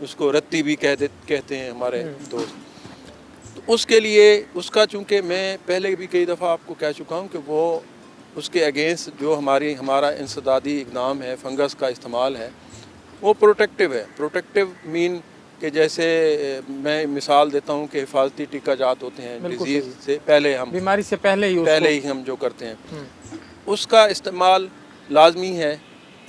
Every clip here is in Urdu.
اس کو رتی بھی کہتے ہیں ہمارے دوست. تو اس کے لیے اس کا چونکہ میں پہلے بھی کئی دفعہ آپ کو کہہ چکا ہوں کہ وہ اس کے اگینسٹ جو ہمارا انسدادی اقدام ہے فنگس کا استعمال ہے وہ پروٹیکٹیو ہے. پروٹیکٹیو مین کہ جیسے میں مثال دیتا ہوں کہ حفاظتی ٹیکہ جات ہوتے ہیں ڈیزیز سے پہلے ہم بیماری سے پہلے ہی ہم جو کرتے ہیں اس کا استعمال لازمی ہے.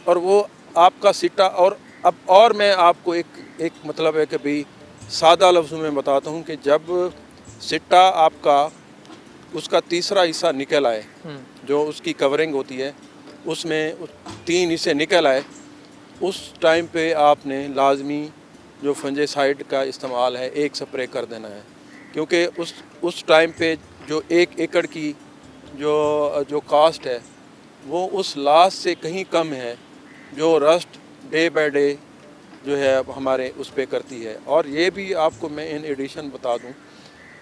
اور وہ آپ کا سٹا اور میں آپ کو ایک مطلب ہے کہ بھی سادہ لفظوں میں بتاتا ہوں کہ جب سٹا آپ کا اس کا تیسرا حصہ نکل آئے جو اس کی کورنگ ہوتی ہے اس میں 3 حصے نکل آئے اس ٹائم پہ آپ نے لازمی جو فنجی سائڈ کا استعمال ہے 1 سپرے کر دینا ہے. کیونکہ اس ٹائم پہ جو 1 ایکڑ کی جو کاسٹ ہے وہ اس لاس سے کہیں کم ہے جو رسٹ ڈے بائی ڈے جو ہے ہمارے اس پہ کرتی ہے. اور یہ بھی آپ کو میں ان ایڈیشن بتا دوں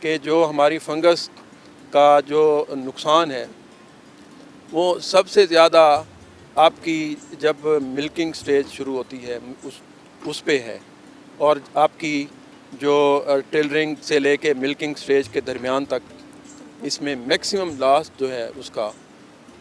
کہ جو ہماری فنگس کا جو نقصان ہے وہ سب سے زیادہ آپ کی جب ملکنگ سٹیج شروع ہوتی ہے اس پہ ہے. اور آپ کی جو ٹیلرنگ سے لے کے ملکنگ سٹیج کے درمیان تک اس میں میکسیمم لاس جو ہے اس کا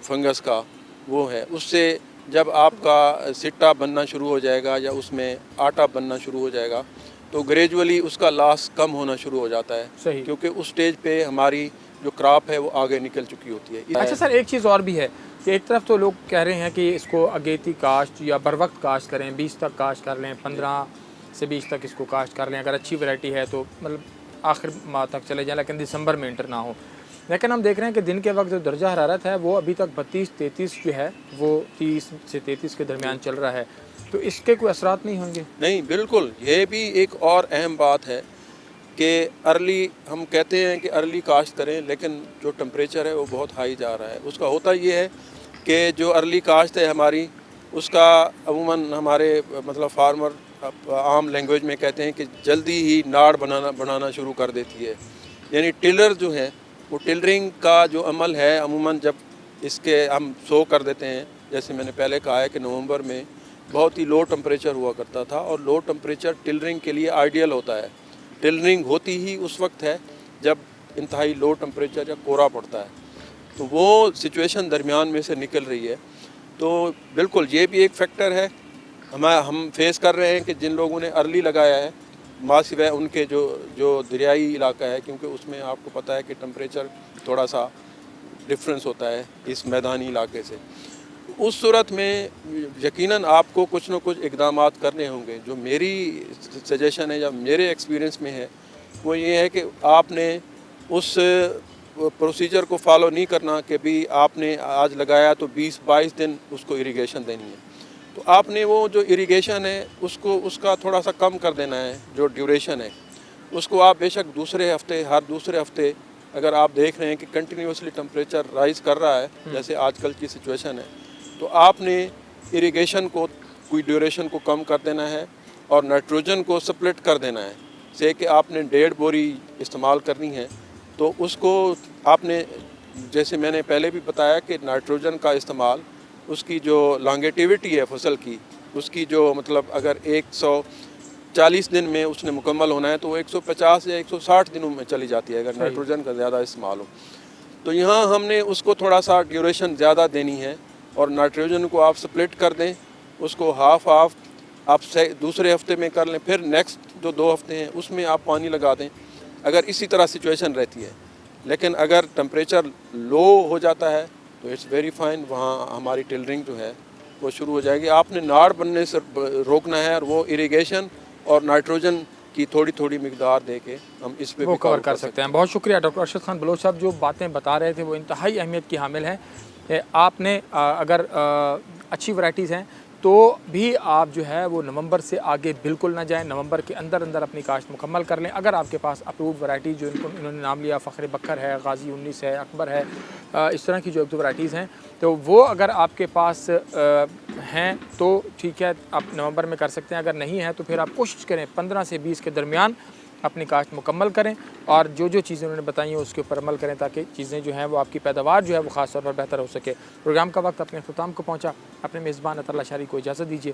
فنگس کا وہ ہے. اس سے جب آپ کا سٹا بننا شروع ہو جائے گا یا اس میں آٹا بننا شروع ہو جائے گا تو گریجولی اس کا لاس کم ہونا شروع ہو جاتا ہے. صحیح. کیونکہ اس سٹیج پہ ہماری جو کراپ ہے وہ آگے نکل چکی ہوتی ہے. اچھا سر ایک چیز اور بھی ہے کہ ایک طرف تو لوگ کہہ رہے ہیں کہ اس کو اگیتی کاشت یا بر وقت کاشت کریں 20 تک کاشت کر لیں 15 سے 20 تک اس کو کاشت کر لیں. اگر اچھی ویرائٹی ہے تو مطلب آخر ماہ تک چلے جائیں لیکن دسمبر میں انٹر نہ ہو. لیکن ہم دیکھ رہے ہیں کہ دن کے وقت جو درجہ حرارت ہے وہ ابھی تک 32-33 جو ہے وہ 30 سے 33 کے درمیان چل رہا ہے. تو اس کے کوئی اثرات نہیں ہوں گے؟ نہیں بالکل. یہ بھی ایک اور اہم بات ہے کہ ارلی ہم کہتے ہیں کہ ارلی کاشت کریں لیکن جو ٹمپریچر ہے وہ بہت ہائی جا رہا ہے. اس کا ہوتا یہ ہے کہ جو ارلی کاشت ہے ہماری اس کا عموماً ہمارے مطلب فارمر عام لینگویج میں کہتے ہیں کہ جلدی ہی ناڑ بنانا شروع کر دیتی ہے. یعنی ٹلر جو ہے وہ ٹلرنگ کا جو عمل ہے عموماً جب اس کے ہم سو کر دیتے ہیں جیسے میں نے پہلے کہا ہے کہ نومبر میں بہت ہی لو ٹمپریچر ہوا کرتا تھا اور لو ٹمپریچر ٹلرنگ کے لیے آئیڈیل ہوتا ہے. ٹلرنگ ہوتی ہی اس وقت ہے جب انتہائی لو ٹمپریچر یا کورا پڑتا ہے. تو وہ سچویشن درمیان میں سے نکل رہی ہے. تو بالکل یہ بھی ایک فیکٹر ہے ہم فیس کر رہے ہیں کہ جن لوگوں نے ارلی لگایا ہے ماں سوائے ان کے جو دریائی علاقہ ہے کیونکہ اس میں آپ کو پتہ ہے کہ ٹمپریچر تھوڑا سا ڈفرینس ہوتا ہے اس میدانی علاقے سے. اس صورت میں یقیناً آپ کو کچھ نہ کچھ اقدامات کرنے ہوں گے. جو میری سجیشن ہے یا میرے ایکسپیرینس میں ہے وہ یہ ہے کہ آپ نے اس پروسیجر کو فالو نہیں کرنا کہ بھی آپ نے آج لگایا تو 20-22 دن اس کو اریگیشن دینی ہے. تو آپ نے وہ جو اریگیشن ہے اس کا تھوڑا سا کم کر دینا ہے. جو ڈیوریشن ہے اس کو آپ بے شک ہر دوسرے ہفتے اگر آپ دیکھ رہے ہیں کہ کنٹینیوسلی ٹمپریچر رائز کر رہا ہے جیسے آج کل کی سچویشن ہے تو آپ نے اریگیشن کو کوئی ڈیوریشن کو کم کر دینا ہے اور نائٹروجن کو سپلٹ کر دینا ہے. سے کہ آپ نے 1.5 بوری استعمال کرنی ہے تو اس کو آپ نے جیسے میں نے پہلے بھی بتایا کہ نائٹروجن کا استعمال اس کی جو لانگیٹیوٹی ہے فصل کی اس کی جو مطلب اگر 140 دن میں اس نے مکمل ہونا ہے تو وہ 150 یا 160 دنوں میں چلی جاتی ہے اگر نائٹروجن کا زیادہ استعمال ہو. تو یہاں ہم نے اس کو تھوڑا سا ڈیوریشن زیادہ دینی ہے اور نائٹروجن کو آپ سپلٹ کر دیں اس کو ہاف آپ دوسرے ہفتے میں کر لیں پھر نیکسٹ جو 2 ہفتے ہیں اس میں آپ پانی لگا دیں اگر اسی طرح سچویشن رہتی ہے. لیکن اگر ٹمپریچر لو ہو جاتا ہے تو اٹس ویری فائن. وہاں ہماری ٹلرنگ جو ہے وہ شروع ہو جائے گی. آپ نے ناڑ بننے سے روکنا ہے اور وہ اریگیشن اور نائٹروجن کی تھوڑی مقدار دے کے ہم اس پہ بھی کور کر سکتے ہیں. بہت شکریہ ڈاکٹر ارشد خان بلوچ صاحب. جو باتیں بتا رہے تھے وہ انتہائی اہمیت کی حامل ہیں. آپ نے اگر اچھی ورائٹیز ہیں تو بھی آپ جو ہے وہ نومبر سے آگے بالکل نہ جائیں. نومبر کے اندر اپنی کاشت مکمل کر لیں. اگر آپ کے پاس اپرووڈ ورائٹی جو انہوں نے نام لیا فخر بکر ہے غازی 19 ہے اکبر ہے اس طرح کی جو ایک دو ورائٹیز ہیں تو وہ اگر آپ کے پاس ہیں تو ٹھیک ہے آپ نومبر میں کر سکتے ہیں. اگر نہیں ہے تو پھر آپ کوشش کریں 15 سے 20 کے درمیان اپنی کاشت مکمل کریں اور جو چیزیں انہوں نے بتائی ہیں اس کے اوپر عمل کریں تاکہ چیزیں جو ہیں وہ آپ کی پیداوار جو ہے وہ خاص طور پر بہتر ہو سکے. پروگرام کا وقت اپنے اختتام کو پہنچا. اپنے میزبان عطا اللہ شاری کو اجازت دیجیے.